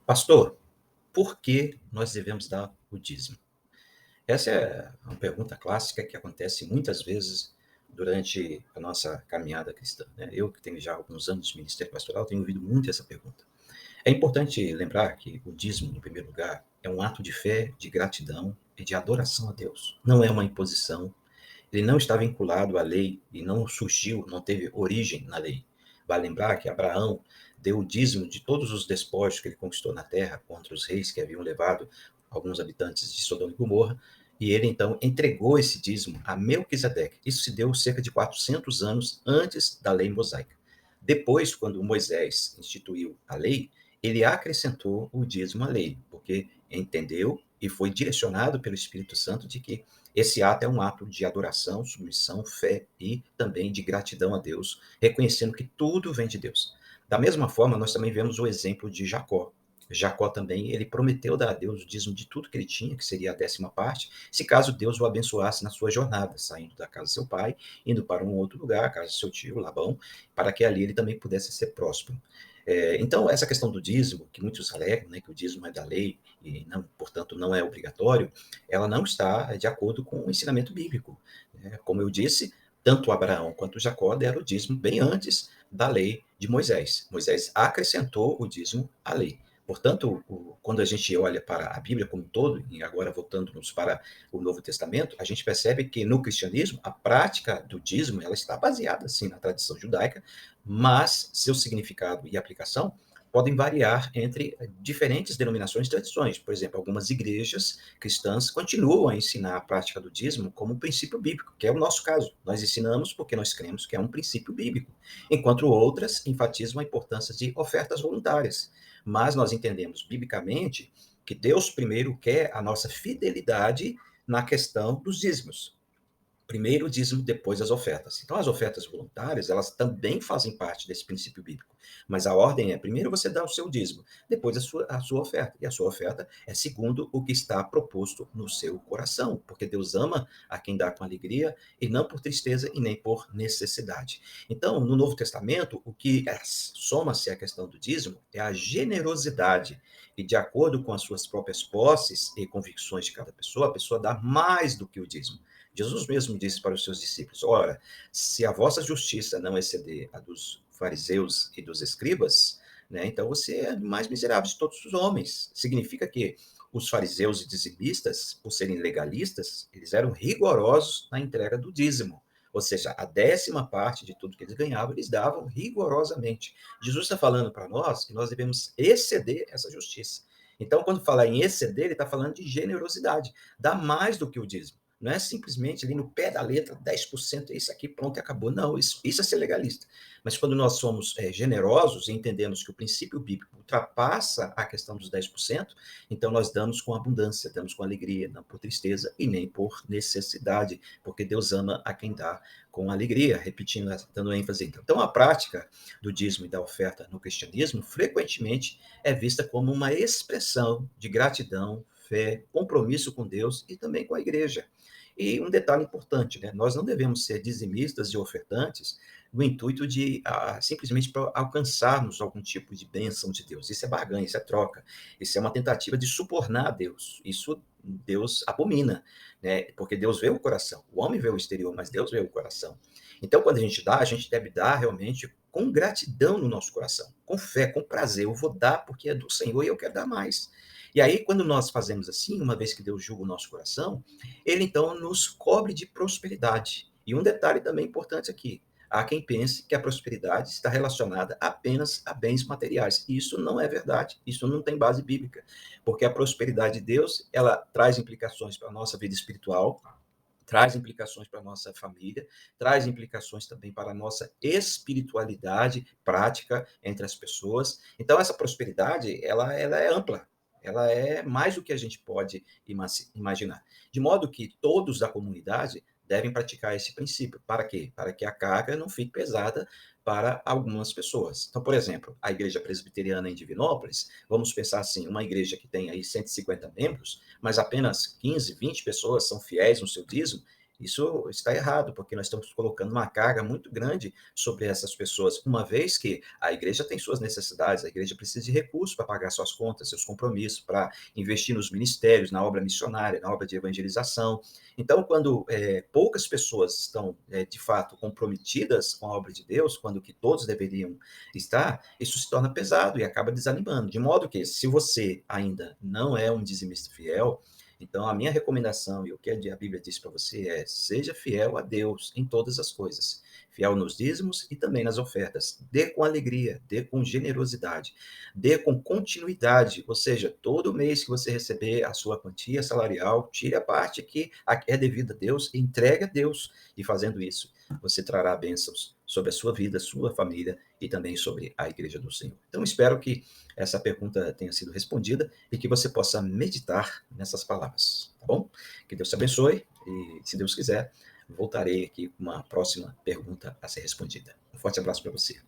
Pastor, por que nós devemos dar o dízimo? Essa é uma pergunta clássica que acontece muitas vezes durante a nossa caminhada cristã, né? Eu que tenho já alguns anos de ministério pastoral, tenho ouvido muito essa pergunta. É importante lembrar que o dízimo, em primeiro lugar, é um ato de fé, de gratidão e de adoração a Deus. Não é uma imposição, ele não está vinculado à lei e não surgiu, não teve origem na lei. Vale lembrar que Abraão deu o dízimo de todos os despojos que ele conquistou na terra contra os reis que haviam levado alguns habitantes de Sodoma e Gomorra, e ele então entregou esse dízimo a Melquisedeque. Isso se deu cerca de 400 anos antes da lei mosaica. Depois, quando Moisés instituiu a lei, ele acrescentou o dízimo à lei, porque entendeu e foi direcionado pelo Espírito Santo de que esse ato é um ato de adoração, submissão, fé e também de gratidão a Deus, reconhecendo que tudo vem de Deus. Da mesma forma, nós também vemos o exemplo de Jacó. Jacó também, ele prometeu dar a Deus o dízimo de tudo que ele tinha, que seria a 10ª parte, se caso Deus o abençoasse na sua jornada, saindo da casa de seu pai, indo para um outro lugar, a casa de seu tio, Labão, para que ali ele também pudesse ser próspero. Então, essa questão do dízimo, que muitos alegam, né, que o dízimo é da lei e, não, portanto, não é obrigatório, ela não está de acordo com o ensinamento bíblico. Né? Como eu disse, tanto Abraão quanto Jacó deram o dízimo bem antes da lei de Moisés. Moisés acrescentou o dízimo à lei. Portanto, quando a gente olha para a Bíblia como um todo, e agora voltando-nos para o Novo Testamento, a gente percebe que no cristianismo a prática do dízimo ela está baseada sim na tradição judaica, mas seu significado e aplicação podem variar entre diferentes denominações e tradições. Por exemplo, algumas igrejas cristãs continuam a ensinar a prática do dízimo como um princípio bíblico, que é o nosso caso. Nós ensinamos porque nós cremos que é um princípio bíblico, enquanto outras enfatizam a importância de ofertas voluntárias. Mas nós entendemos biblicamente que Deus primeiro quer a nossa fidelidade na questão dos dízimos. Primeiro o dízimo, depois as ofertas. Então, as ofertas voluntárias, elas também fazem parte desse princípio bíblico. Mas a ordem é, primeiro você dá o seu dízimo, depois a sua oferta. E a sua oferta é segundo o que está proposto no seu coração, porque Deus ama a quem dá com alegria e não por tristeza e nem por necessidade. Então, no Novo Testamento, o que soma-se à questão do dízimo é a generosidade. E de acordo com as suas próprias posses e convicções de cada pessoa, a pessoa dá mais do que o dízimo. Jesus mesmo disse para os seus discípulos: ora, se a vossa justiça não exceder a dos fariseus e dos escribas, né, então você é o mais miserável de todos os homens. Significa que os fariseus e dizimistas, por serem legalistas, eles eram rigorosos na entrega do dízimo. Ou seja, a 10ª parte de tudo que eles ganhavam, eles davam rigorosamente. Jesus está falando para nós que nós devemos exceder essa justiça. Então, quando fala em exceder, ele está falando de generosidade. Dá mais do que o dízimo. Não é simplesmente ali no pé da letra, 10% é isso aqui, pronto e acabou. Não, isso é ser legalista. Mas quando nós somos generosos e entendemos que o princípio bíblico ultrapassa a questão dos 10%, então nós damos com abundância, damos com alegria, não por tristeza e nem por necessidade, porque Deus ama a quem dá com alegria, repetindo, dando ênfase. Então, a prática do dízimo e da oferta no cristianismo frequentemente é vista como uma expressão de gratidão, fé, compromisso com Deus e também com a igreja. E um detalhe importante, né? Nós não devemos ser dizimistas e ofertantes no intuito de simplesmente para alcançarmos algum tipo de bênção de Deus. Isso é barganha, isso é troca, isso é uma tentativa de subornar a Deus. Isso Deus abomina, né? Porque Deus vê o coração. O homem vê o exterior, mas Deus vê o coração. Então, quando a gente dá, a gente deve dar realmente com gratidão no nosso coração, com fé, com prazer. Eu vou dar porque é do Senhor e eu quero dar mais. E aí, quando nós fazemos assim, uma vez que Deus julga o nosso coração, ele então nos cobre de prosperidade. E um detalhe também importante aqui: há quem pense que a prosperidade está relacionada apenas a bens materiais. Isso não é verdade, isso não tem base bíblica, porque a prosperidade de Deus, ela traz implicações para a nossa vida espiritual, traz implicações para a nossa família, traz implicações também para a nossa espiritualidade prática entre as pessoas. Então, essa prosperidade, ela é ampla, ela é mais do que a gente pode imaginar. De modo que todos da comunidade devem praticar esse princípio. Para quê? Para que a carga não fique pesada para algumas pessoas. Então, por exemplo, a Igreja Presbiteriana em Divinópolis, vamos pensar assim, uma igreja que tem aí 150 membros, mas apenas 15, 20 pessoas são fiéis no seu dízimo, isso está errado, porque nós estamos colocando uma carga muito grande sobre essas pessoas, uma vez que a igreja tem suas necessidades, a igreja precisa de recursos para pagar suas contas, seus compromissos, para investir nos ministérios, na obra missionária, na obra de evangelização. Então, quando poucas pessoas estão, de fato, comprometidas com a obra de Deus, quando que todos deveriam estar, isso se torna pesado e acaba desanimando. De modo que, se você ainda não é um dizimista fiel, então a minha recomendação e o que a Bíblia diz para você é: seja fiel a Deus em todas as coisas. Fiel nos dízimos e também nas ofertas. Dê com alegria, dê com generosidade, dê com continuidade, ou seja, todo mês que você receber a sua quantia salarial, tire a parte que é devida a Deus e entregue a Deus. E fazendo isso, você trará bênçãos sobre a sua vida, sua família e também sobre a igreja do Senhor. Então, espero que essa pergunta tenha sido respondida e que você possa meditar nessas palavras, tá bom? Que Deus te abençoe e, se Deus quiser, voltarei aqui com uma próxima pergunta a ser respondida. Um forte abraço para você.